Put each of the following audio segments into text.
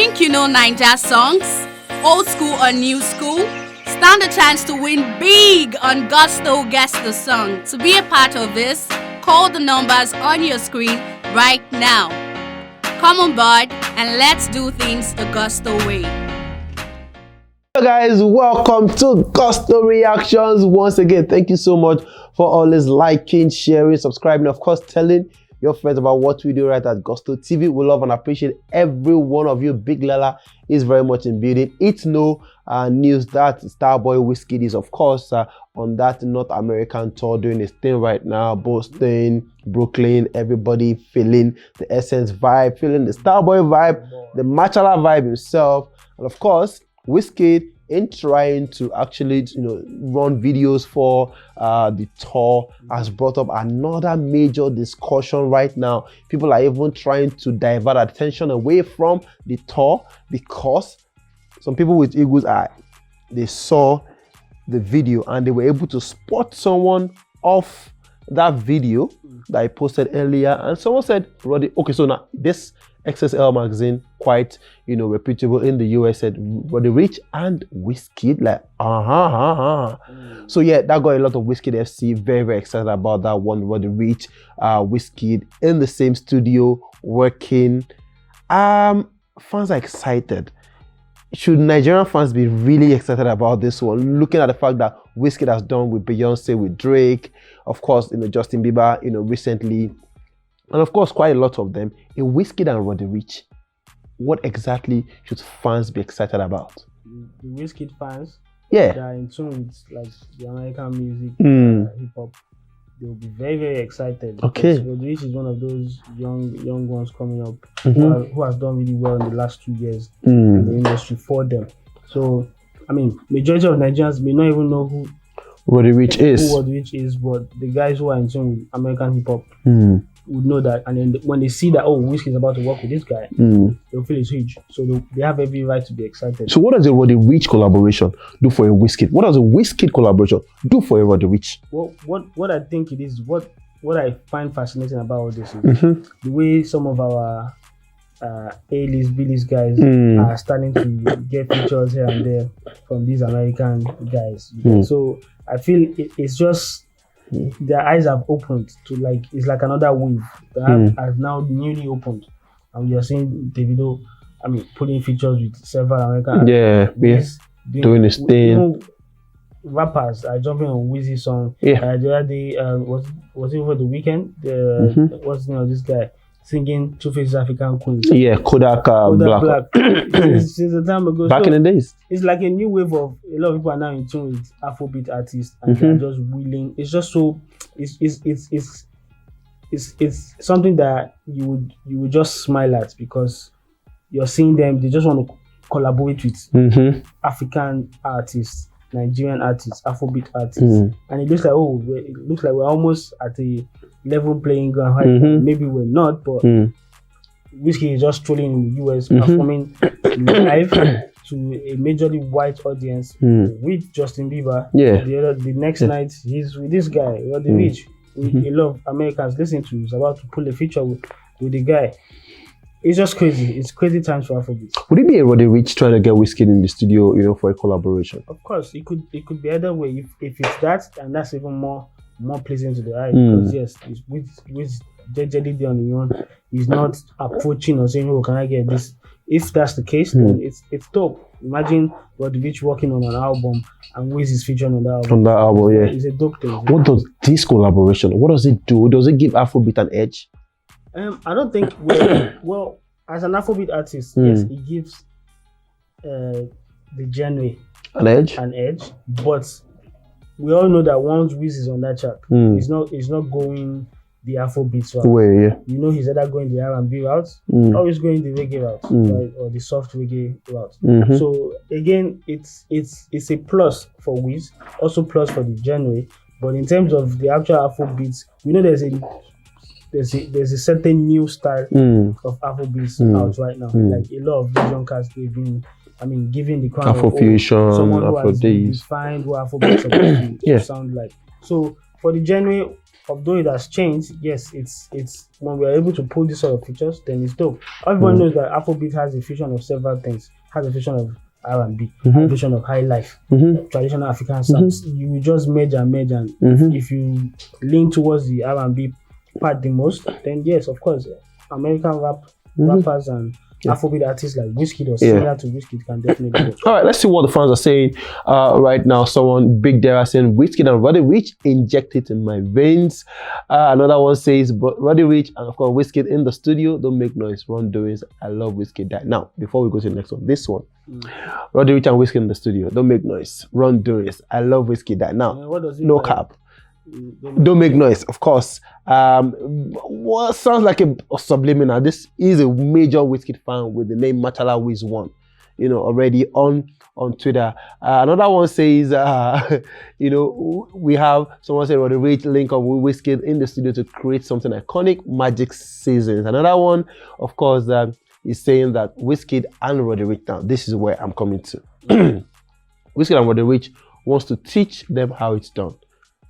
Think you know Ninja songs? Old school or new school? Stand a chance to win big on Gusto Guess the Song. To be a part of this, call the numbers on your screen right now. Come on board and let's do things the Gusto way. Hello guys, welcome to Gusto Reactions. Once again, thank you so much for always liking, sharing, subscribing, of course telling your friends about what we do right at Gusto TV. We love and appreciate every one of you. Big Lala is very much in building. It's no news that Starboy WIZKID is of course on that North American tour doing his thing right now. Boston, Brooklyn, everybody feeling the Essence vibe, feeling the Starboy vibe, the Machala vibe himself, and of course WIZKID in trying to actually run videos for the tour has brought up another major discussion right now. People are even trying to divert attention away from the tour because some people with eagle's eye, they saw the video and they were able to spot someone off that video that I posted earlier, and someone said, Roddy, okay, so now this XSL magazine, quite reputable in the US, said Roddy Ricch and WIZKID, like So yeah, that got a lot of WIZKID FC very excited about that one. Roddy Ricch, WIZKID in the same studio working. Fans are excited. Should Nigerian fans be really excited about this one, looking at the fact that WIZKID has done with Beyonce, with Drake, of course, Justin Bieber, recently, and of course, quite a lot of them. In WIZKID and Roddy Ricch, what exactly should fans be excited about? The WIZKID fans, yeah, that are in tune with like the American music, hip hop, they'll be very excited. Okay, Roddy Ricch is one of those young ones coming up who has done really well in the last 2 years in the industry for them. So, I mean, majority of Nigerians may not even know who Roddy Ricch is, but the guys who are in tune with American hip hop would know that, and then when they see that, oh, WIZKID is about to work with this guy, they'll feel it's huge. So they have every right to be excited. So what does a Roddy Ricch collaboration do for a WIZKID? What does a WIZKID collaboration do for a Roddy Ricch? Well, what I think it is, what I find fascinating about all this is the way some of our A-list, B-list guys are starting to get features here and there from these American guys. So I feel it's just their eyes have opened to, like, it's like another wave that has now newly opened, and we are seeing DAVIDO, I mean, putting features with several American doing his thing. Rappers are jumping on Wizzy song. The other day, was it over the weekend? What's the name of this guy singing Two Faces African Queens? Yeah, Kodak Black. Since the time ago. Back in the days. It's like a new wave of a lot of people are now in tune with Afrobeat artists, and they're just willing. It's just so it's something that you would just smile at, because you're seeing them. They just want to collaborate with African artists, Nigerian artists, Afrobeat artists, and it looks like we're almost at a level playing ground. Right? Maybe we're not, but WIZKID is just strolling in the US, performing live to a majorly white audience with Justin Bieber. The next night he's with this guy, Roddy Ricch, with a lot of Americans listening to. He's about to pull a feature with the guy. It's just crazy. It's crazy times for Afrobeat. Would it be a Roddy Ricch trying to get WIZKID in the studio, for a collaboration? Of course, it could be either way. If it's that, and that's even more pleasing to the eye, because yes, it's with JJD on the own. He's not approaching or saying, "Oh, can I get this?" If that's the case, then it's dope. Imagine Roddy Ricch working on an album and Wiz is featuring on that album. On that album, yeah, it's a dope thing. What does this collaboration? What does it do? Does it give Afrobeat an edge? I don't think. Well, as an Afrobeat artist, yes, it gives the genre an edge. But we all know that once Wiz is on that track, he's not going the Afrobeat route. He's either going the R&B route or he's going the reggae route, right? Or the soft reggae route. So again, it's a plus for Wiz, also plus for the genre. But in terms of the actual Afrobeats, we know there's a certain new style of Afrobeats out right now. Like a lot of these young cats, they've been, giving the crown Afrofusion, someone who has Afrodays, defined what Afrobeats are supposed to sound like. So for the genre although it has changed, yes, it's when we're able to pull this sort of features, then it's dope. Everyone knows that Afrobeat has a fusion of several things. Has a fusion of R&B, a fusion of high life, traditional African sounds. You just merge and if you lean towards the R&B part the most, then yes, of course, American rappers and Afrobeat artists like WIZKID or similar to WIZKID can definitely go. All right, let's see what the fans are saying right now. Someone big there saying WIZKID and Roddy Ricch inject it in my veins. Another one says, but Roddy Ricch and of course WIZKID in the studio, don't make noise, run doings. I love WIZKID. That now, before we go to the next one, this one, Roddy Ricch and WIZKID in the studio, don't make noise, run doings. I love WIZKID. That now, what does it no like? cap. Don't make noise, of course. What sounds like a subliminal. This is a major WIZKID fan with the name Machala Wiz1, already on Twitter. Another one says, we have someone say Roddy Ricch link up with WIZKID in the studio to create something iconic, Magic Seasons. Another one, of course, is saying that WIZKID and Roddy Ricch, now this is where I'm coming to. WIZKID and Roddy Ricch wants to teach them how it's done.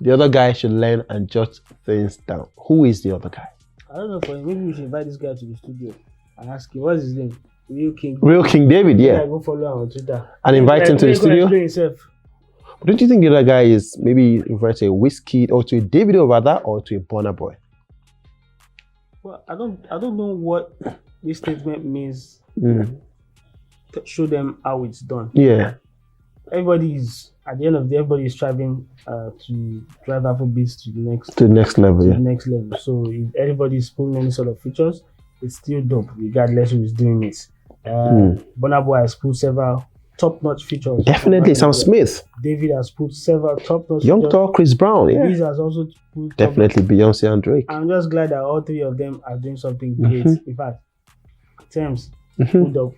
The other guy should learn and jot things down. Who is the other guy? I don't know, maybe we should invite this guy to the studio and ask him, what's his name? Real King David, yeah. Go follow him on Twitter. And invite him to the studio? Himself. Don't you think the other guy is maybe invite to a WIZKID or to a DAVIDO rather, or to a Burna Boy? Well, I don't know what this statement means. To show them how it's done. Yeah. At the end of the day, everybody is striving to drive Afrobeats to the next level. So if everybody is pulling any sort of features, it's still dope, regardless who is doing it. Burna Boy has put several top-notch features. Definitely, Sam Smith. David has put several top-notch Young features. Thor, Chris Brown. Yeah. Wiz has also put definitely Beyonce and Drake. I'm just glad that all three of them are doing something great. In fact, Thames put up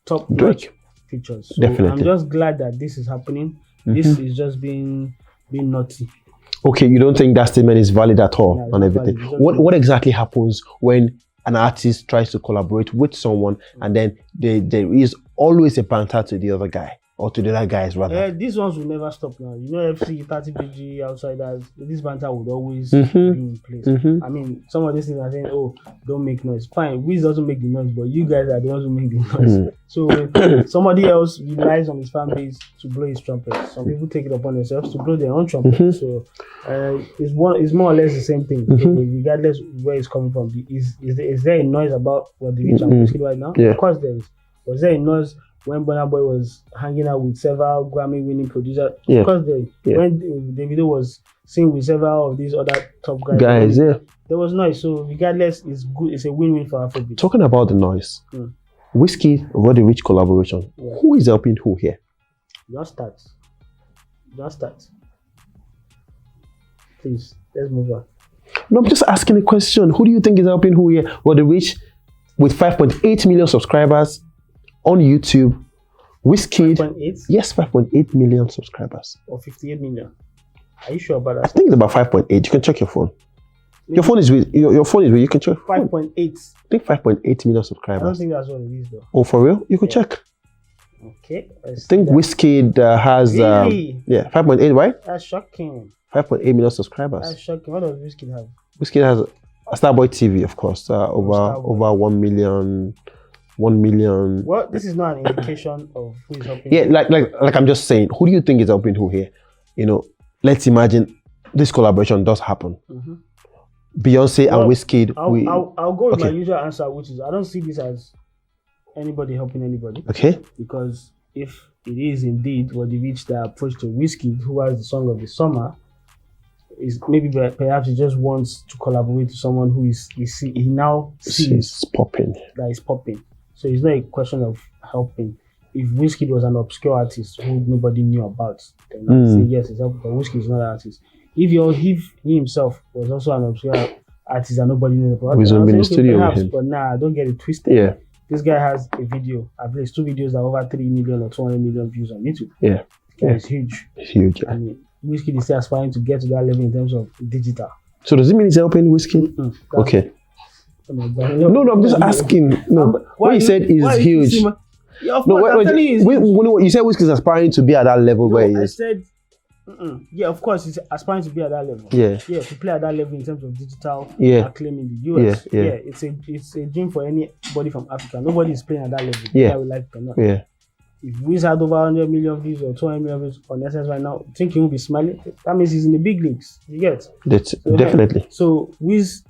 top-notch features. So definitely. I'm just glad that this is happening. This is just being naughty. Okay, you don't think that statement is valid at all on everything? What exactly happens when an artist tries to collaborate with someone and then there is always a banter to the other guy or to the other guys rather? These ones will never stop now. FC, 30PG, Outsiders, this banter would always be in place. I mean, some of these things are saying, oh, don't make noise. Fine, Wiz doesn't make the noise, but you guys are the ones who make the noise. So when somebody else relies on his fan base to blow his trumpet, some people take it upon themselves to blow their own trumpet. So it's more or less the same thing. So regardless where it's coming from, is there a noise about what the Ricch and WIZKID right now? Yeah. Of course there is. Was there a noise when Burna Boy was hanging out with several Grammy-winning producers? Yeah. Of course when DAVIDO was singing with several of these other top guys, there was noise. So regardless, it's good. It's a win-win for Afrobeat. Talking about the noise, WIZKID, Roddy Ricch collaboration. Yeah. Who is helping who here? Just start. Please, let's move on. No, I'm just asking a question. Who do you think is helping who here? Roddy Ricch with 5.8 million subscribers on YouTube. WIZKID, 5.8? Yes, 5.8 million subscribers. Or 58 million. Are you sure about that? I think it's about 5.8. You can check your phone. Your phone is with your phone is with you can check. 5.8. I think 5.8 million subscribers. I don't think that's what it is though. Oh, for real? You can check. Okay. I think WIZKID has really? 5.8, right? That's shocking. 5.8 million subscribers. That's shocking. What does WIZKID have? WIZKID has a Starboy TV, of course, over 1 million. 1 million. Well, this is not an indication of who is helping. Yeah, like I'm just saying, who do you think is helping who here? Let's imagine this collaboration does happen. Beyonce and WIZKID. I'll go with my usual answer, which is I don't see this as anybody helping anybody. Okay. Because if it is indeed what they reached their approach to WIZKID, who has the song of the summer, is maybe perhaps he just wants to collaborate with someone who he now sees popping. That is popping. So it's not a question of helping. If WIZKID was an obscure artist who nobody knew about, then I'd say yes, it's helping. But WIZKID is not an artist. If he himself was also an obscure artist and nobody knew about, he's in the studio perhaps, with him. but don't get it twisted. Yeah. This guy has a video. I've released 2 videos that are over 3 million or 200 million views on YouTube. Yeah. It's huge. It's huge. I mean, WIZKID is still aspiring to get to that level in terms of digital. So does it mean he's helping WIZKID? Okay. No, I'm just asking. No, what you said is huge. Yeah, of course, I'm telling you, you said WIZKID is aspiring to be at that level where he is. I said Yeah, of course, it's aspiring to be at that level. Yeah. Yeah, to play at that level in terms of digital Yeah. acclaim in the US. Yeah. It's a dream for anybody from Africa. Nobody is playing at that level. Yeah. Whether we like it or not. Yeah. If Wiz had over 100 million views or 200 million views on SS right now, think he won't be smiling? That means he's in the big leagues. You get? That's So, definitely. So Wiz,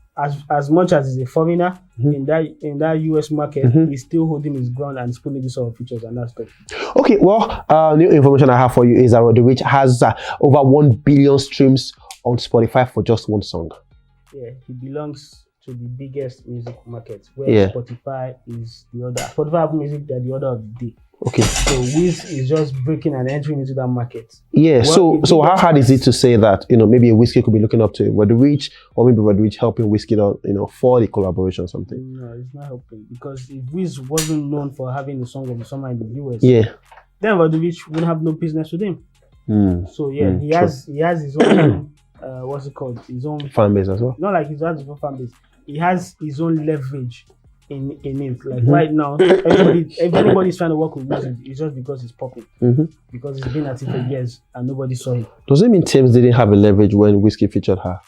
as much as he's a foreigner in that US market, he's still holding his ground and he's putting these sort of features and that stuff. Okay, well, new information I have for you is that Roddy Ricch has over 1 billion streams on Spotify for just one song. Yeah, he belongs to the biggest music market where Spotify is the other. Spotify Apple Music, they're the order of the day. Okay. So Wiz is just breaking and entering into that market. Yeah. Well, so how hard is it to say that maybe a WIZKID could be looking up to Roddy Ricch, or maybe Roddy Ricch helping WIZKID on for the collaboration or something? No, it's not helping because if Wiz wasn't known for having a song of the summer in the US, then Roddy Ricch wouldn't have no business with him. So yeah, he has his own what's it called? His own fan base as well. Not like his own fan base. He has his own leverage in it. Like right now, if anybody's trying to work with Wiz, it's just because it's popping. Because it's been at it for years and nobody saw it. Does it mean Thames didn't have a leverage when WIZKID featured her?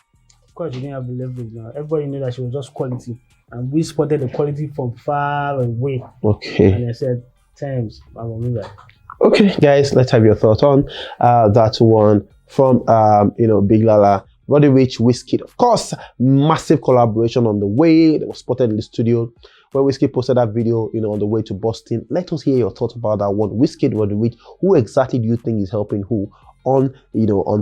Of course, she didn't have the leverage now. Everybody knew that she was just quality, and we spotted the quality from far away. Okay. And I said, Thames, I will do that. Okay, guys, let's have your thoughts on that one from Big Lala. Roddy Ricch, WIZKID, of course, massive collaboration on the way. They were spotted in the studio when WIZKID posted that video, on the way to Boston. Let us hear your thoughts about that one. WIZKID, Roddy Ricch, who exactly do you think is helping who on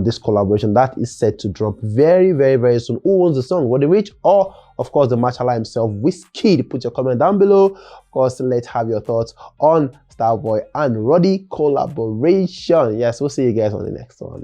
this collaboration that is set to drop very, very, very soon? Who owns the song, Roddy Ricch, or of course the Machala himself, WIZKID? Put your comment down below. Of course, let's have your thoughts on Starboy and Roddy collaboration. Yes, we'll see you guys on the next one.